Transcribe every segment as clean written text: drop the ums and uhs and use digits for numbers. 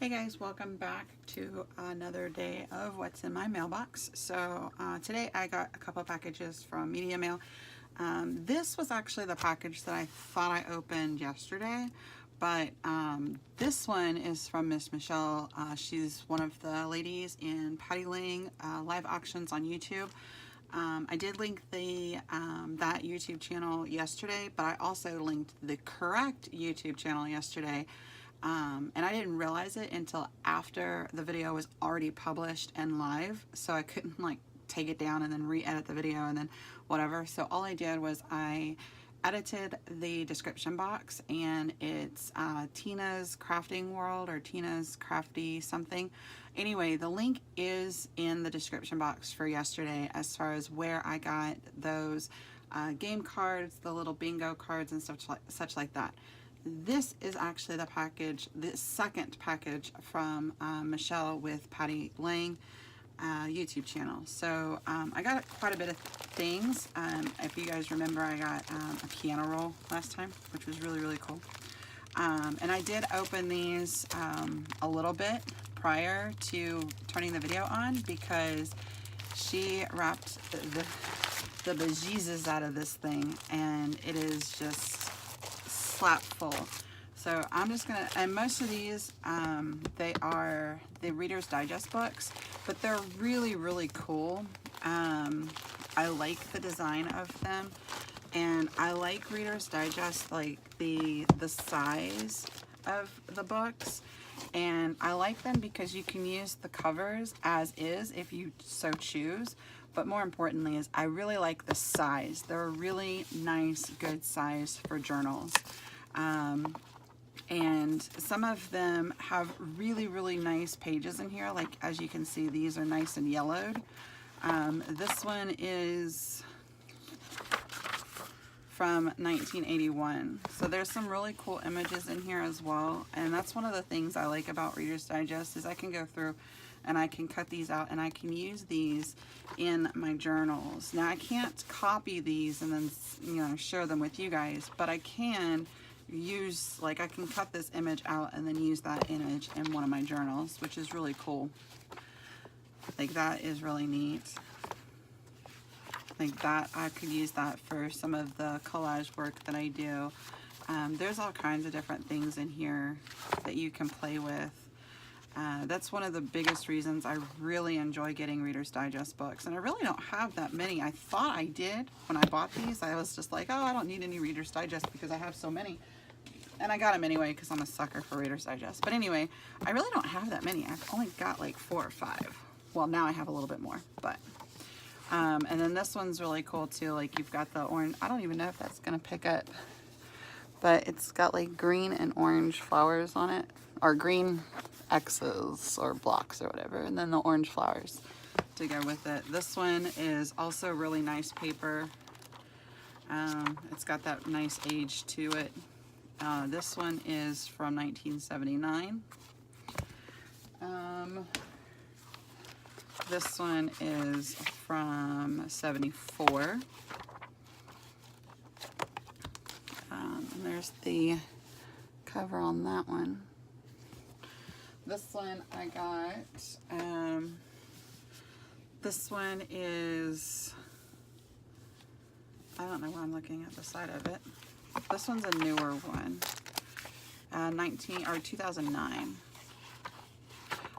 Hey guys, welcome back to another day of what's in my mailbox. So today I got a couple packages from Media Mail. This was actually the package that I thought I opened yesterday, but this one is from Miss Michelle. She's one of the ladies in Patty Lang live auctions on YouTube. I did link the that YouTube channel yesterday, but I also linked the correct YouTube channel yesterday. And I didn't realize it until after the video was already published and live, so I couldn't like take it down and then re-edit the video and then whatever. So all I did was I edited the description box, and it's Tina's Crafting World or Tina's Crafty something. Anyway, the link is in the description box for yesterday as far as where I got those game cards, the little bingo cards and stuff such like that. This is actually the package, the second package from Michelle with Patty Lang YouTube channel. So I got quite a bit of things. If you guys remember, I got a piano roll last time, which was really cool. And I did open these a little bit prior to turning the video on because she wrapped the bejesus out of this thing, and it is just slap full. So I'm just gonna, and most of these they are the Reader's Digest books, but they're really cool. I like the design of them, and I like Reader's Digest, like the size of the books, and I like them because you can use the covers as is if you so choose. But more importantly is I really like the size. They're a really nice, good size for journals. And some of them have really nice pages in here. Like, as you can see, these are nice and yellowed. This one is from 1981. So there's some really cool images in here as well. And that's one of the things I like about Reader's Digest is I can go through and I can cut these out and I can use these in my journals. Now I can't copy these and then, you know, share them with you guys, but I can use, like, I can cut this image out and then use that image in one of my journals, which is really cool. Like, that is really neat. Like that, I could use that for some of the collage work that I do. There's all kinds of different things in here that you can play with. That's one of the biggest reasons I really enjoy getting Reader's Digest books, and I really don't have that many. I thought I did when I bought these. I was just like, oh, I don't need any Reader's Digest because I have so many. And I got them anyway because I'm a sucker for Reader's Digest. But anyway, I really don't have that many. I've only got like 4 or 5. Well, now I have a little bit more, but and then this one's really cool too. Like, you've got the orange. I don't even know if that's gonna pick up, but it's got like green and orange flowers on it, or green X's or blocks or whatever, and then the orange flowers to go with it. This one is also really nice paper. It's got that nice age to it. This one is from 1979. This one is from 74. And there's the cover on that one. This one I got, this one is, I don't know why I'm looking at the side of it. This one's a newer one, 2009.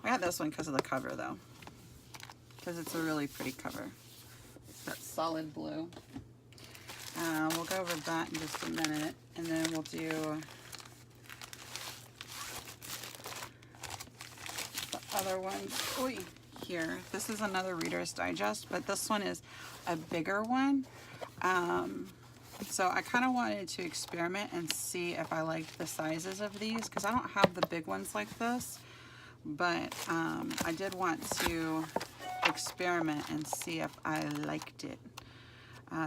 I got this one because of the cover though, because it's a really pretty cover. It's that solid blue. We'll go over that in just a minute, and then we'll do the other ones. Oy, here. This is another Reader's Digest, but this one is a bigger one. So I kind of wanted to experiment and see if I liked the sizes of these, because I don't have the big ones like this, but I did want to experiment and see if I liked it.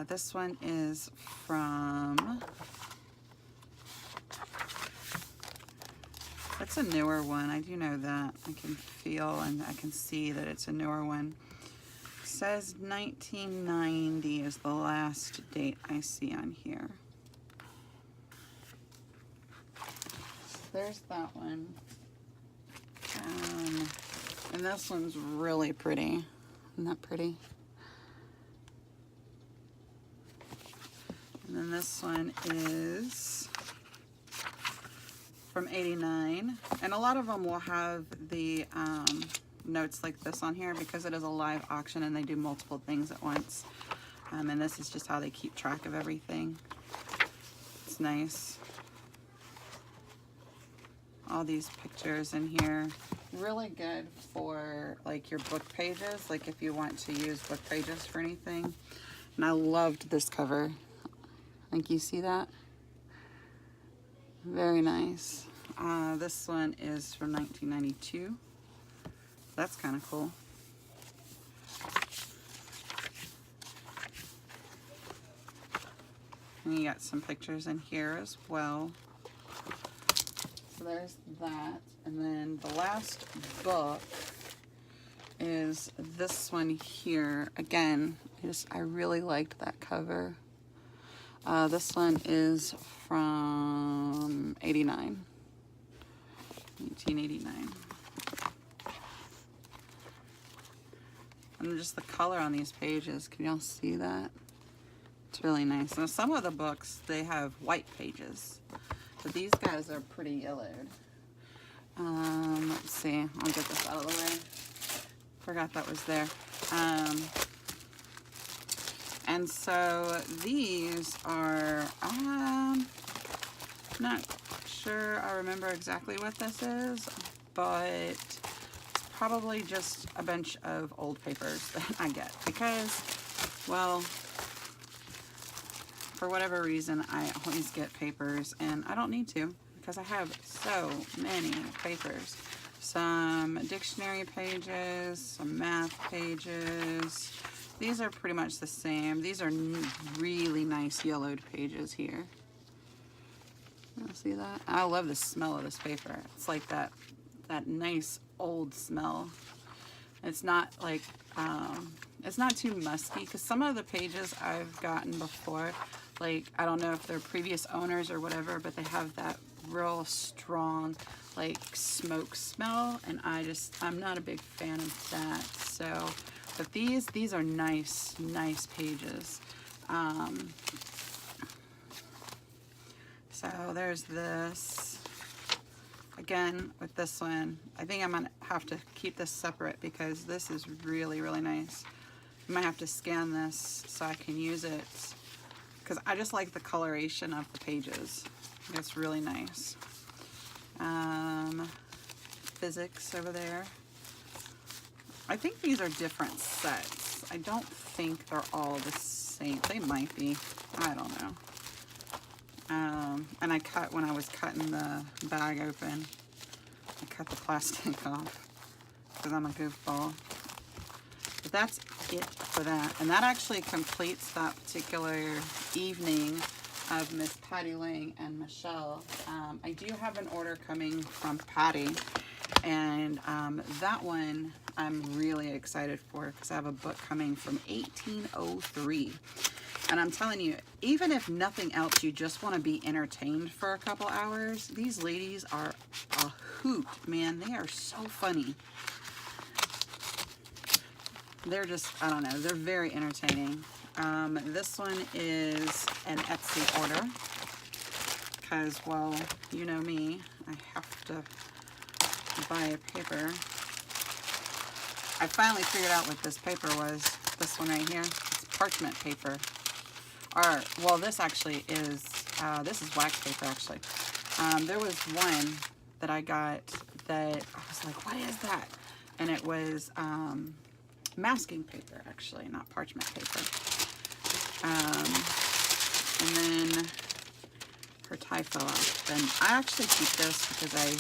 This one is from, it's a newer one. I do know that. I can feel and I can see that it's a newer one. It says 1990 is the last date I see on here. So there's that one. And this one's really pretty. Isn't that pretty? And then this one is from '89. And a lot of them will have the notes like this on here because it is a live auction and they do multiple things at once. And this is just how they keep track of everything. It's nice. All these pictures in here. Really good for like your book pages, like if you want to use book pages for anything. And I loved this cover. I think you see that? Very nice. This one is from 1992. That's kind of cool. And you got some pictures in here as well. So there's that. And then the last book is this one here. Again, I really liked that cover. This one is from 1989. And just the color on these pages, can y'all see that? It's really nice. Now some of the books, they have white pages, but these guys are pretty yellowed. Let's see, I'll get this out of the way. Forgot that was there. And so these are, not sure I remember exactly what this is, but it's probably just a bunch of old papers that I get because, well, for whatever reason, I always get papers and I don't need to because I have so many papers. Some dictionary pages, some math pages. These are pretty much the same. These are really nice yellowed pages here. You see that? I love the smell of this paper. It's like that nice old smell. It's not like, it's not too musty because some of the pages I've gotten before, like, I don't know if they're previous owners or whatever, but they have that real strong, like, smoke smell, and I'm not a big fan of that. So, but these are nice pages. So there's this. Again, with this one, I think I'm gonna have to keep this separate because this is really, really nice. I might have to scan this so I can use it because I just like the coloration of the pages. It's really nice. Physics over there. I think these are different sets. I don't think they're all the same. They might be. I don't know. And when I was cutting the bag open, I cut the plastic off because I'm a goofball. But that's it for that. And that actually completes that particular evening of Miss Patty Lang and Michelle. I do have an order coming from Patty, and that one I'm really excited for because I have a book coming from 1803. And I'm telling you, even if nothing else, you just want to be entertained for a couple hours, these ladies are a hoot, man. They are so funny. They're just, I don't know, they're very entertaining. This one is an Etsy order because, well, you know me, I have to buy a paper. I finally figured out what this paper was. This one right here. It's parchment paper. Or, well, this actually is, this is wax paper, actually. There was one that I got that I was like, what is that? And it was masking paper, actually, not parchment paper. And then her tie fell off. And I actually keep this because I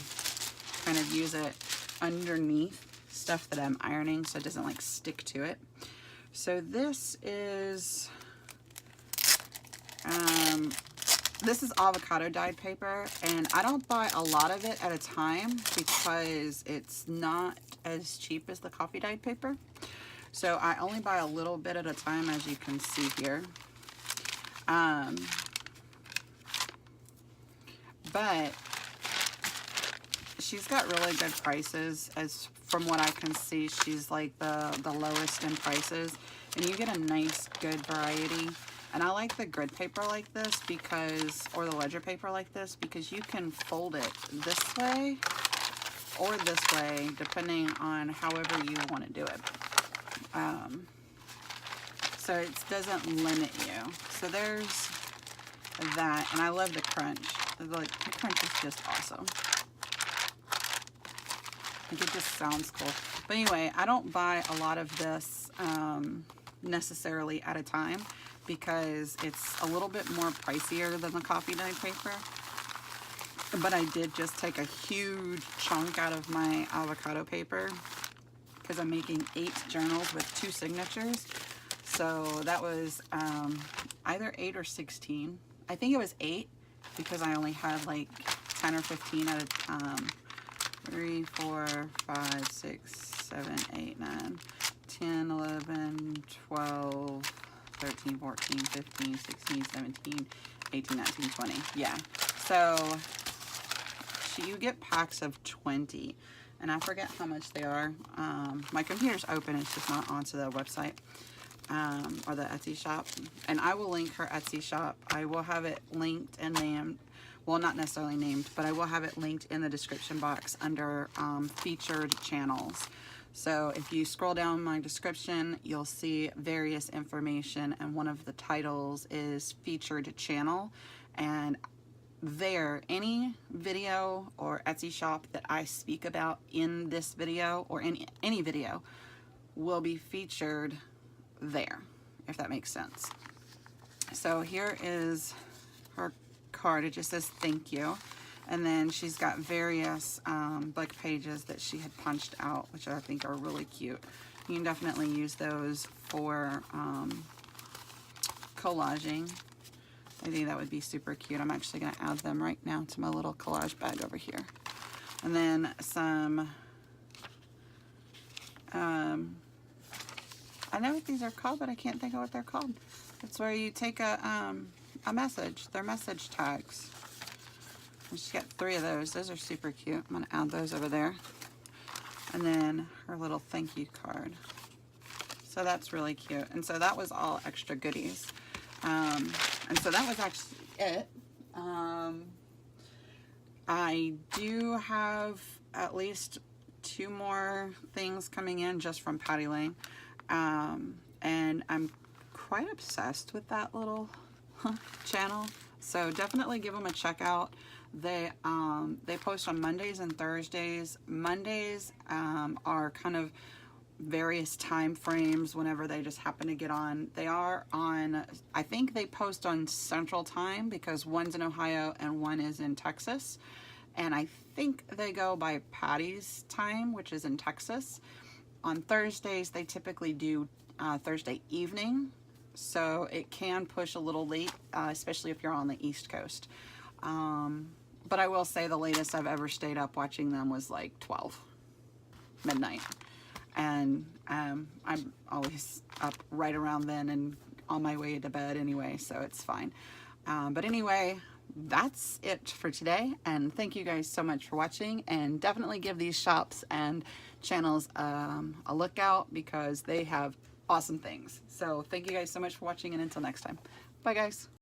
kind of use it underneath stuff that I'm ironing so it doesn't like stick to it. So this is avocado dyed paper, and I don't buy a lot of it at a time because it's not as cheap as the coffee dyed paper. So I only buy a little bit at a time, as you can see here. But she's got really good prices from what I can see, she's like the lowest in prices, and you get a nice good variety. And I like the grid paper like this because, or the ledger paper like this, because you can fold it this way or this way depending on however you want to do it. So it doesn't limit you. So there's that, and I love the crunch. Like, the crunch is just awesome. Like, it just sounds cool. But anyway, I don't buy a lot of this necessarily at a time because it's a little bit more pricier than the coffee dye paper. But I did just take a huge chunk out of my avocado paper because I'm making 8 journals with 2 signatures. So that was either 8 or 16. I think it was 8 because I only had like 10 or 15 at a 3, 4, 5, 6, 7, 8, 9, 10, 11, 12, 13, 14, 15, 16, 17, 18, 19, 20. Yeah. So you get packs of 20. And I forget how much they are. My computer's open. It's just not onto the website. Or the Etsy shop, and I will link her Etsy shop. I will have it linked and named, well, not necessarily named, but I will have it linked in the description box under featured channels. So if you scroll down my description, you'll see various information, and one of the titles is featured channel, and there, any video or Etsy shop that I speak about in this video or in any video will be featured there, if that makes sense. So here is her card. It just says thank you, and then she's got various like pages that she had punched out, which I think are really cute. You can definitely use those for collaging. I think that would be super cute. I'm actually going to add them right now to my little collage bag over here. And then some I know what these are called, but I can't think of what they're called. It's where you take a message. They're message tags. And she's got 3 of those. Those are super cute. I'm going to add those over there. And then her little thank you card. So that's really cute. And so that was all extra goodies. And so that was actually it. I do have at least 2 more things coming in just from Patty Lane. And I'm quite obsessed with that little channel, so definitely give them a check out. They post on Mondays and Thursdays. Mondays are kind of various time frames whenever they just happen to get on. They are on, I think they post on Central Time because one's in Ohio and one is in Texas, and I think they go by Patty's time, which is in Texas. On Thursdays, they typically do Thursday evening, so it can push a little late, especially if you're on the East Coast. But I will say the latest I've ever stayed up watching them was like 12 midnight. And I'm always up right around then and on my way to bed anyway, so it's fine. But anyway, that's it for today, and thank you guys so much for watching, and definitely give these shops and channels a look out because they have awesome things. So thank you guys so much for watching, and until next time, bye guys.